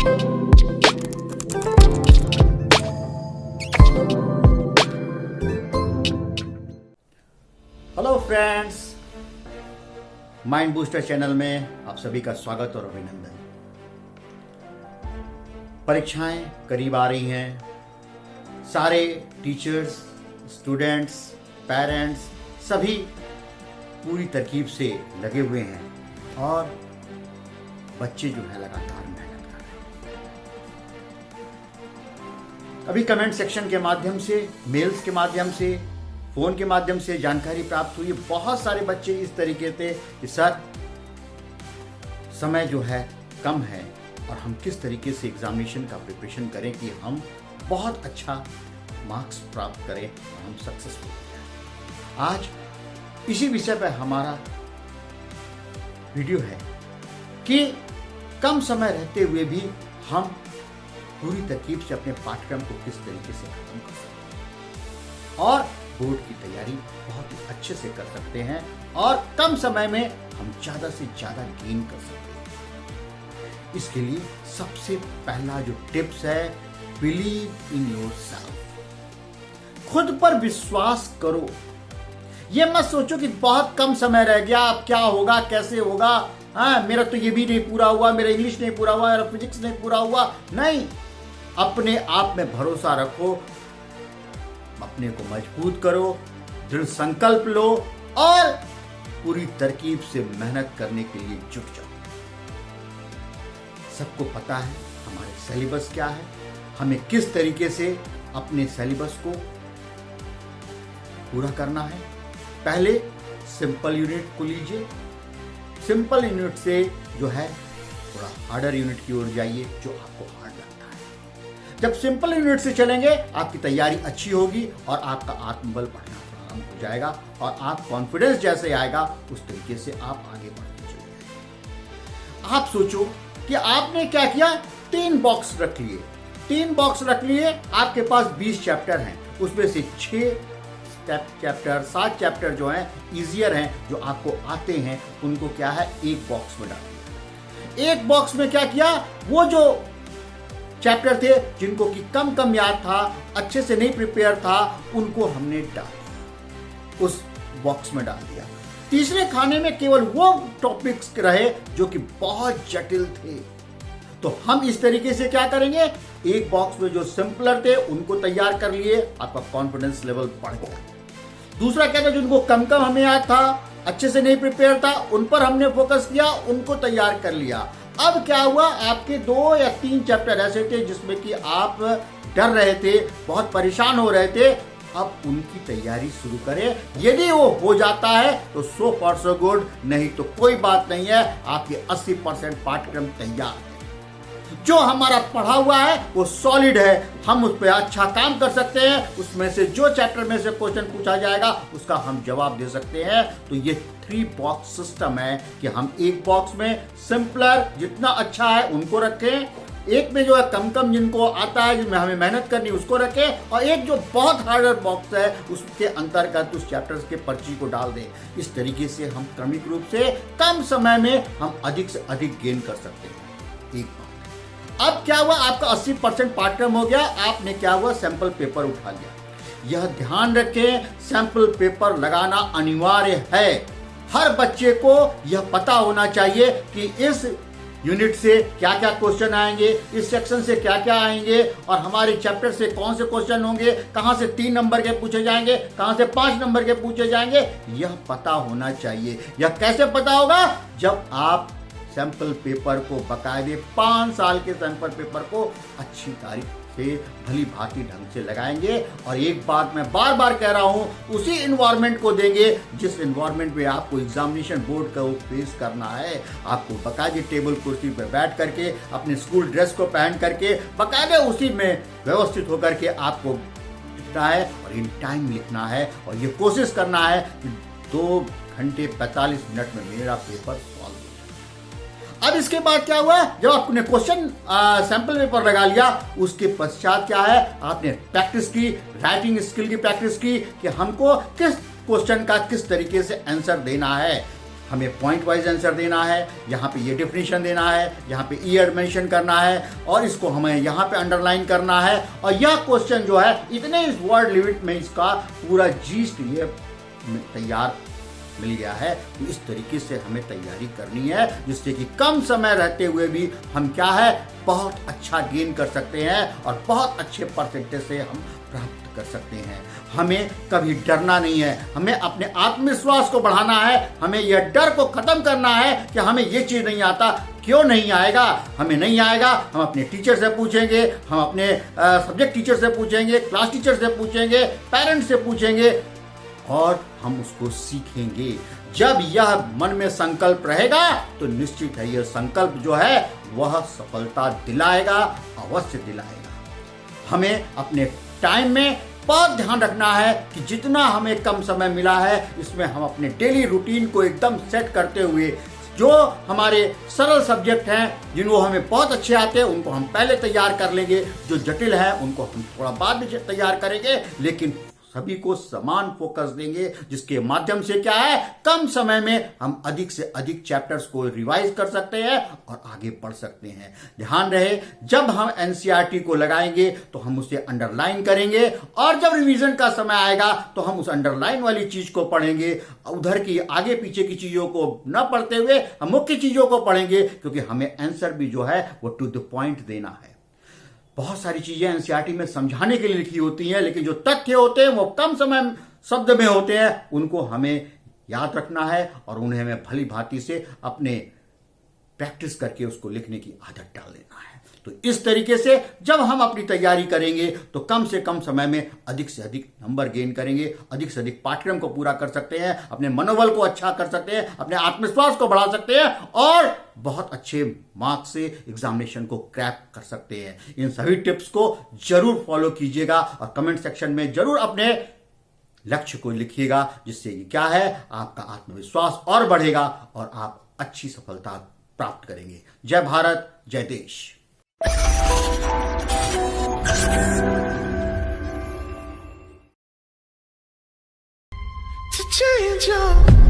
Hello friends, mind booster channel में आप सभी का स्वागत और अभिनंदन। परीक्षाएं करीब आ रही हैं। सारे टीचर्स, स्टूडेंट्स, पेरेंट्स सभी पूरी तरकीब से लगे हुए हैं और बच्चे जो है लगातार मेहनत कर रहे हैं। अभी कमेंट सेक्शन के माध्यम से, मेल्स के माध्यम से, फोन के माध्यम से जानकारी प्राप्त हुई। बहुत सारे बच्चे इस तरीके से कि सर समय जो है कम है और हम किस तरीके से एग्जामिनेशन का प्रिपरेशन करें कि हम बहुत अच्छा मार्क्स प्राप्त करें और हम सक्सेसफुल हो। आज इसी विषय पर हमारा वीडियो है कि कम समय रहते हुए भी हम पूरी तरकीब से अपने पाठ्यक्रम को किस तरीके से खत्म कर सकते हैं और बोर्ड की तैयारी बहुत ही अच्छे से कर सकते हैं और कम समय में हम ज्यादा से ज्यादा गेन कर सकते हैं। इसके लिए सबसे पहला जो टिप्स है, बिलीव इन योरसेल्फ। खुद पर विश्वास करो। ये मत सोचो कि बहुत कम समय रह गया, अब क्या होगा, कैसे होगा, मेरा तो ये भी नहीं पूरा हुआ, मेरा इंग्लिश नहीं पूरा हुआ, मेरा फिजिक्स नहीं पूरा हुआ। नहीं, अपने आप में भरोसा रखो, अपने को मजबूत करो, दृढ़ संकल्प लो और पूरी तरकीब से मेहनत करने के लिए जुट जाओ। सबको पता है हमारे सिलेबस क्या है, हमें किस तरीके से अपने सिलेबस को पूरा करना है। पहले सिंपल यूनिट को लीजिए, सिंपल यूनिट से जो है थोड़ा हार्डर यूनिट की ओर जाइए जो आपको हार्ड लगता है। जब सिंपल यूनिट से चलेंगे आपकी तैयारी अच्छी होगी और आपका आत्मबल बढ़ना प्रारंभ हो जाएगा और आप कॉन्फिडेंस जैसे आएगा उस तरीके से आप आगे बढ़ते चलेंगे। आप सोचो कि आपने क्या किया, 3 बॉक्स रख लिए, 3 बॉक्स रख लिए, आपके पास 20 चैप्टर हैं, उसमें से 6 चैप्टर, 7 चैप्टर जो हैं इजियर हैं, जो आपको आते हैं, उनको क्या है एक बॉक्स में डाल दिया। एक बॉक्स में क्या किया, वो जो चैप्टर थे जिनको कि कम याद था, अच्छे से नहीं प्रिपेयर था, उनको हमने डाल दिया, उस बॉक्स में डाल दिया। तीसरे खाने में केवल वो टॉपिक्स रहे जो कि बहुत जटिल थे। तो हम इस तरीके से क्या करेंगे, एक बॉक्स में जो सिंपलर थे उनको तैयार कर लिए, आपका कॉन्फिडेंस लेवल बढ़ गया। दूसरा क्या था, जिनको कम हमें याद था, अच्छे से नहीं प्रिपेयर था, उन पर हमने फोकस किया, उनको तैयार कर लिया। अब क्या हुआ, आपके 2 या 3 चैप्टर ऐसे थे जिसमें कि आप डर रहे थे, बहुत परेशान हो रहे थे, अब उनकी तैयारी शुरू करें। यदि वो हो जाता है तो 100% गुड, नहीं तो कोई बात नहीं है, आपके 80% पाठ्यक्रम तैयार है। जो हमारा पढ़ा हुआ है वो सॉलिड है, हम उस पर अच्छा काम कर सकते हैं, उसमें से जो चैप्टर में से क्वेश्चन पूछा जाएगा उसका हम जवाब दे सकते हैं। तो ये 3 बॉक्स सिस्टम है कि हम एक बॉक्स में सिंपलर जितना अच्छा है उनको रखें, एक में जो है कम जिनको आता है, जिसमें हमें मेहनत करनी उसको रखें, और एक जो बहुत हार्डर बॉक्स है उसके अंतर्गत उस चैप्टर्स के पर्ची को डाल दें। इस तरीके से हम क्रमिक रूप से कम समय में हम अधिक से अधिक गेन कर सकते हैं। एक बात, अब क्या हुआ, आपका 80% पाठ्यक्रम हो गया, आपने क्या हुआ, सैंपल पेपर उठा लिया। यह ध्यान रखें, सैंपल पेपर लगाना अनिवार्य है। हर बच्चे को यह पता होना चाहिए कि इस यूनिट से क्या क्या क्वेश्चन आएंगे, इस सेक्शन से क्या क्या आएंगे और हमारे चैप्टर से कौन से क्वेश्चन होंगे, कहां से 3 नंबर के पूछे जाएंगे, कहां से 5 नंबर के पूछे जाएंगे, यह पता होना चाहिए। यह कैसे पता होगा, जब आप सैंपल पेपर को बकायदे 5 साल के सैंपल पेपर को अच्छी तारीख से भली भांति ढंग से लगाएंगे। और एक बात मैं बार बार कह रहा हूं, उसी इन्वायरमेंट को देंगे जिस इन्वायरमेंट में आपको एग्जामिनेशन बोर्ड का फेस करना है। आपको बकायदे टेबल कुर्सी पर बैठ करके, अपने स्कूल ड्रेस को पहन करके, बकायदे उसी में व्यवस्थित होकर के आपको लिखना है और इन टाइम लिखना है और ये कोशिश करना है कि 2 घंटे 45 मिनट में मेरा पेपर सॉल्व हो जाए। अब इसके बाद क्या हुआ, जब आपने क्वेश्चन सैंपल पेपर लगा लिया, उसके पश्चात क्या है, आपने प्रैक्टिस की, राइटिंग स्किल की प्रैक्टिस की कि हमको किस क्वेश्चन का किस तरीके से आंसर देना है। हमें पॉइंट वाइज आंसर देना है, यहाँ पे ये डेफिनेशन देना है, यहाँ पे ईयर मेंशन करना है और इसको हमें यहाँ पे अंडरलाइन करना है। और यह क्वेश्चन जो है इतने इस वर्ड लिमिट में इसका पूरा जीस्ट ये तैयार मिल गया है। तो इस तरीके से हमें तैयारी करनी है जिससे कि कम समय रहते हुए भी हम क्या है बहुत अच्छा गेन कर सकते हैं और बहुत अच्छे परसेंटेज से हम प्राप्त कर सकते हैं। हमें कभी डरना नहीं है, हमें अपने आत्मविश्वास को बढ़ाना है, हमें यह डर को खत्म करना है कि हमें ये चीज नहीं आता। क्यों नहीं आएगा? हमें नहीं आएगा, हम अपने टीचर से पूछेंगे, हम अपने सब्जेक्ट टीचर से पूछेंगे, क्लास टीचर से पूछेंगे, पेरेंट्स से पूछेंगे और हम उसको सीखेंगे। जब यह मन में संकल्प रहेगा तो निश्चित है यह संकल्प जो है वह सफलता दिलाएगा, अवश्य दिलाएगा। हमें अपने टाइम में बहुत ध्यान रखना है कि जितना हमें कम समय मिला है इसमें हम अपने डेली रूटीन को एकदम सेट करते हुए जो हमारे सरल सब्जेक्ट हैं जिनको हमें बहुत अच्छे आते हैं उनको हम पहले तैयार कर लेंगे, जो जटिल है उनको हम थोड़ा बाद में तैयार करेंगे, लेकिन सभी को समान फोकस देंगे जिसके माध्यम से क्या है कम समय में हम अधिक से अधिक चैप्टर्स को रिवाइज कर सकते हैं और आगे बढ़ सकते हैं। ध्यान रहे जब हम एनसीईआरटी को लगाएंगे तो हम उसे अंडरलाइन करेंगे और जब रिवीजन का समय आएगा तो हम उस अंडरलाइन वाली चीज को पढ़ेंगे, उधर की आगे पीछे की चीजों को न पढ़ते हुए हम मुख्य चीजों को पढ़ेंगे क्योंकि हमें आंसर भी जो है वो टू द पॉइंट देना है। बहुत सारी चीजें एनसीईआरटी में समझाने के लिए लिखी होती हैं लेकिन जो तथ्य होते हैं वो कम समय शब्द में होते हैं, उनको हमें याद रखना है और उन्हें हमें भली भांति से अपने प्रैक्टिस करके उसको लिखने की आदत डाल देना है। तो इस तरीके से जब हम अपनी तैयारी करेंगे तो कम से कम समय में अधिक से अधिक नंबर गेन करेंगे, अधिक से अधिक पाठ्यक्रम को पूरा कर सकते हैं, अपने मनोबल को अच्छा कर सकते हैं, अपने आत्मविश्वास को बढ़ा सकते हैं और बहुत अच्छे मार्क्स से एग्जामिनेशन को क्रैक कर सकते हैं। इन सभी टिप्स को जरूर फॉलो कीजिएगा और कमेंट सेक्शन में जरूर अपने लक्ष्य को लिखिएगा जिससे कि क्या है आपका आत्मविश्वास और बढ़ेगा और आप अच्छी सफलता प्राप्त करेंगे। जय भारत, जय देश। To change your